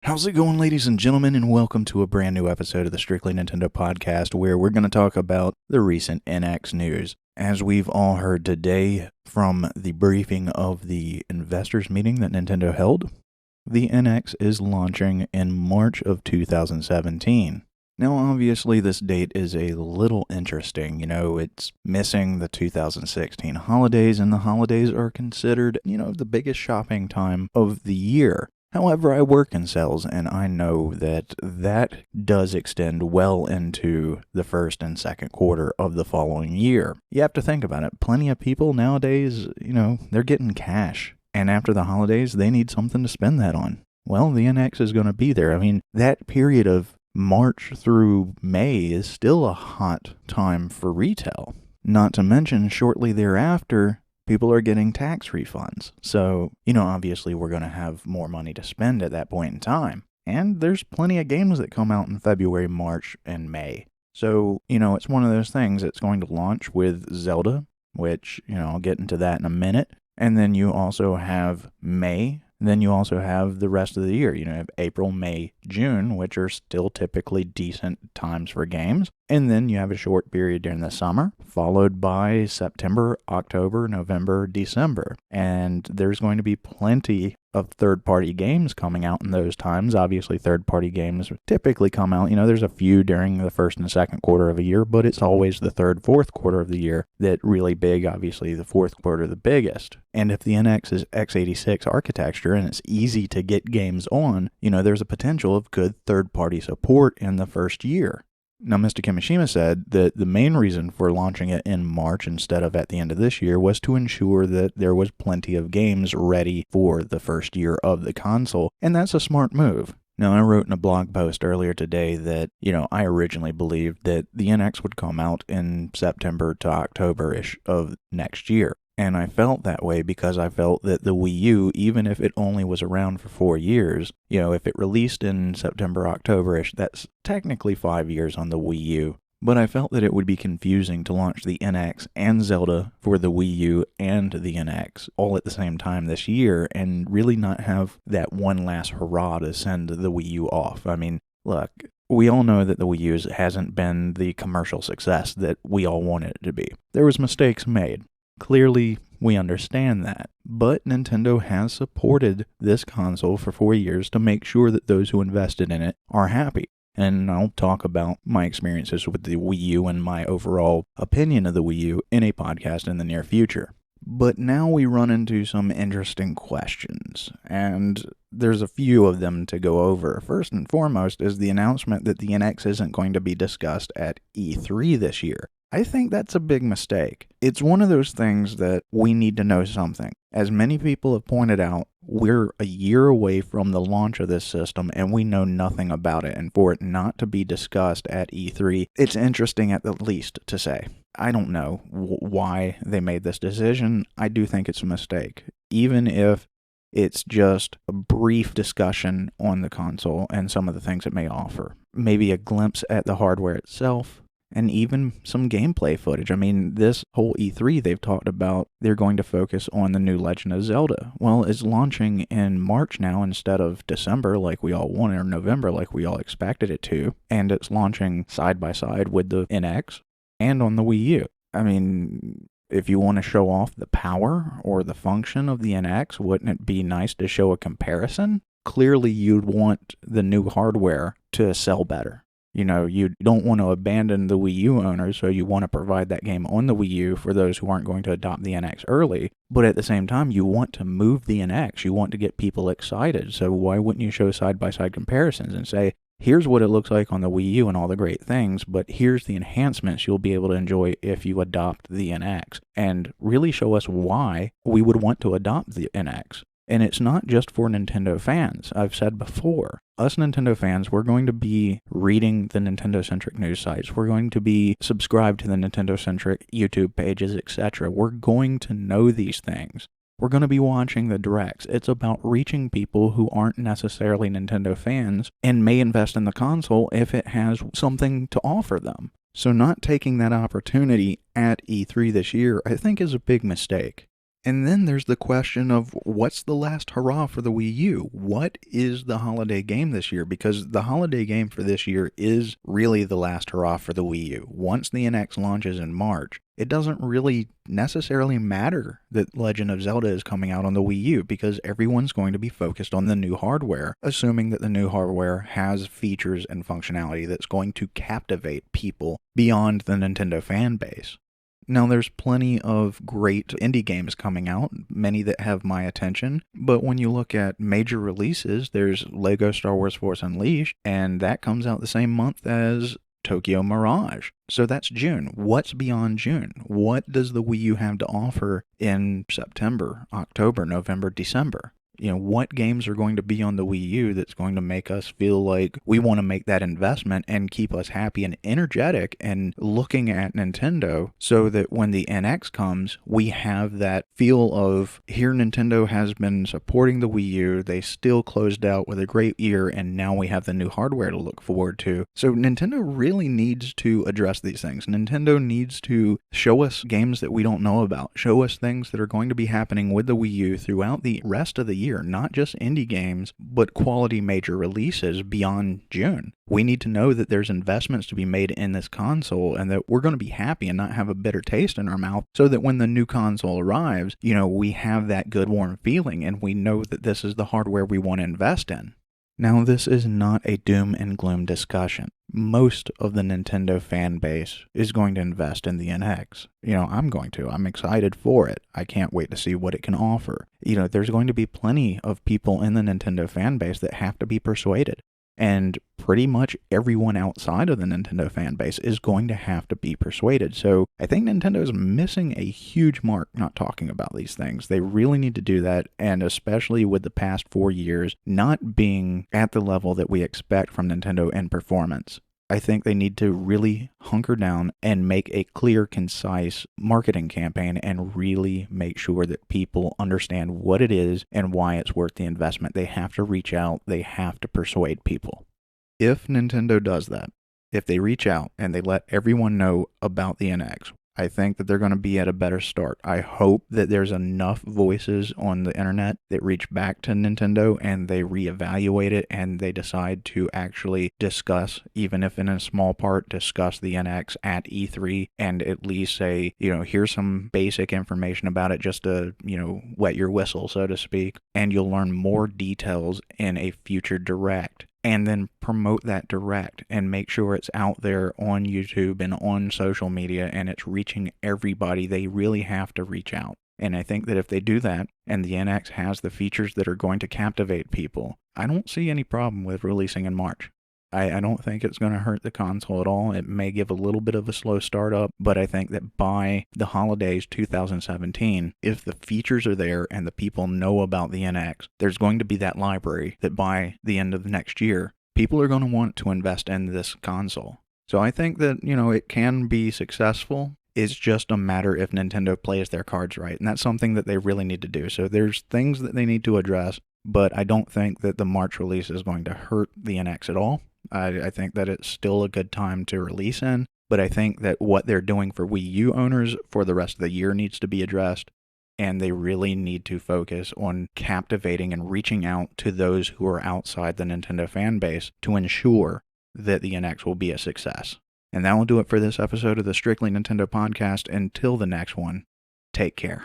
How's it going, ladies and gentlemen, and welcome to a brand new episode of the Strictly Nintendo podcast, where we're going to talk about the recent NX news. As we've all heard today from the briefing of the investors meeting that Nintendo held, the NX is launching in March of 2017. Now, obviously, this date is a little interesting. It's missing the 2016 holidays, and the holidays are considered, the biggest shopping time of the year. However, I work in sales, and I know that does extend well into the first and second quarter of the following year. You have to think about it. Plenty of people nowadays, they're getting cash. And after the holidays, they need something to spend that on. Well, the NX is going to be there. I mean, that period of March through May is still a hot time for retail. Not to mention, shortly thereafter, people are getting tax refunds. So, obviously we're going to have more money to spend at that point in time. And there's plenty of games that come out in February, March, and May. So, it's one of those things that's going to launch with Zelda, which, I'll get into that in a minute. And then you also have May. Then you also have the rest of the year. You have April, May, June, which are still typically decent times for games. And then you have a short period during the summer, followed by September, October, November, December. And there's going to be plenty of third-party games coming out in those times. Obviously, third-party games typically come out. There's a few during the first and second quarter of a year, but it's always the third, fourth quarter of the year that really big. Obviously, the fourth quarter the biggest. And if the NX is x86 architecture and it's easy to get games on, there's a potential of good third-party support in the first year. Now, Mr. Kimishima said that the main reason for launching it in March instead of at the end of this year was to ensure that there was plenty of games ready for the first year of the console, and that's a smart move. Now, I wrote in a blog post earlier today that, I originally believed that the NX would come out in September to October-ish of next year. And I felt that way because I felt that the Wii U, even if it only was around for 4 years, if it released in September, October-ish, that's technically 5 years on the Wii U. But I felt that it would be confusing to launch the NX and Zelda for the Wii U and the NX all at the same time this year and really not have that one last hurrah to send the Wii U off. I mean, look, we all know that the Wii U hasn't been the commercial success that we all wanted it to be. There was mistakes made. Clearly, we understand that, but Nintendo has supported this console for 4 years to make sure that those who invested in it are happy. And I'll talk about my experiences with the Wii U and my overall opinion of the Wii U in a podcast in the near future. But now we run into some interesting questions, and there's a few of them to go over. First and foremost is the announcement that the NX isn't going to be discussed at E3 this year. I think that's a big mistake. It's one of those things that we need to know something. As many people have pointed out, we're a year away from the launch of this system and we know nothing about it. And for it not to be discussed at E3, it's interesting at the least to say. I don't know why they made this decision. I do think it's a mistake. Even if it's just a brief discussion on the console and some of the things it may offer. Maybe a glimpse at the hardware itself. And even some gameplay footage. I mean, this whole E3, they've talked about they're going to focus on the new Legend of Zelda. Well, it's launching in March now instead of December like we all wanted, or November like we all expected it to. And it's launching side by side with the NX and on the Wii U. I mean, if you want to show off the power or the function of the NX, wouldn't it be nice to show a comparison? Clearly, you'd want the new hardware to sell better. You don't want to abandon the Wii U owners, so you want to provide that game on the Wii U for those who aren't going to adopt the NX early. But at the same time, you want to move the NX. You want to get people excited. So why wouldn't you show side-by-side comparisons and say, here's what it looks like on the Wii U and all the great things, but here's the enhancements you'll be able to enjoy if you adopt the NX. And really show us why we would want to adopt the NX. And it's not just for Nintendo fans. I've said before, us Nintendo fans, we're going to be reading the Nintendo-centric news sites. We're going to be subscribed to the Nintendo-centric YouTube pages, etc. We're going to know these things. We're going to be watching the directs. It's about reaching people who aren't necessarily Nintendo fans and may invest in the console if it has something to offer them. So not taking that opportunity at E3 this year, I think, is a big mistake. And then there's the question of what's the last hurrah for the Wii U? What is the holiday game this year? Because the holiday game for this year is really the last hurrah for the Wii U. Once the NX launches in March, it doesn't really necessarily matter that Legend of Zelda is coming out on the Wii U because everyone's going to be focused on the new hardware, assuming that the new hardware has features and functionality that's going to captivate people beyond the Nintendo fan base. Now, there's plenty of great indie games coming out, many that have my attention, but when you look at major releases, there's Lego Star Wars Force Unleashed, and that comes out the same month as Tokyo Mirage. So that's June. What's beyond June? What does the Wii U have to offer in September, October, November, December? What games are going to be on the Wii U that's going to make us feel like we want to make that investment and keep us happy and energetic and looking at Nintendo so that when the NX comes, we have that feel of here Nintendo has been supporting the Wii U, they still closed out with a great year, and now we have the new hardware to look forward to. So Nintendo really needs to address these things. Nintendo needs to show us games that we don't know about, show us things that are going to be happening with the Wii U throughout the rest of the year. Not just indie games, but quality major releases beyond June. We need to know that there's investments to be made in this console and that we're going to be happy and not have a bitter taste in our mouth so that when the new console arrives, we have that good warm feeling and we know that this is the hardware we want to invest in. Now, this is not a doom and gloom discussion. Most of the Nintendo fan base is going to invest in the NX. I'm going to. I'm excited for it. I can't wait to see what it can offer. There's going to be plenty of people in the Nintendo fan base that have to be persuaded. And pretty much everyone outside of the Nintendo fan base is going to have to be persuaded. So I think Nintendo is missing a huge mark not talking about these things. They really need to do that, and especially with the past 4 years not being at the level that we expect from Nintendo in performance. I think they need to really hunker down and make a clear, concise marketing campaign and really make sure that people understand what it is and why it's worth the investment. They have to reach out. They have to persuade people. If Nintendo does that, if they reach out and they let everyone know about the NX, I think that they're going to be at a better start. I hope that there's enough voices on the internet that reach back to Nintendo and they reevaluate it and they decide to actually discuss, even if in a small part, discuss the NX at E3 and at least say, here's some basic information about it just to, wet your whistle, so to speak, and you'll learn more details in a future direct. And then promote that direct and make sure it's out there on YouTube and on social media and it's reaching everybody. They really have to reach out. And I think that if they do that and the NX has the features that are going to captivate people, I don't see any problem with releasing in March. I don't think it's going to hurt the console at all. It may give a little bit of a slow startup, but I think that by the holidays 2017, if the features are there and the people know about the NX, there's going to be that library that by the end of the next year, people are going to want to invest in this console. So I think that, it can be successful. It's just a matter if Nintendo plays their cards right, and that's something that they really need to do. So there's things that they need to address, but I don't think that the March release is going to hurt the NX at all. I think that it's still a good time to release in, but I think that what they're doing for Wii U owners for the rest of the year needs to be addressed, and they really need to focus on captivating and reaching out to those who are outside the Nintendo fan base to ensure that the NX will be a success. And that will do it for this episode of the Strictly Nintendo podcast. Until the next one, take care.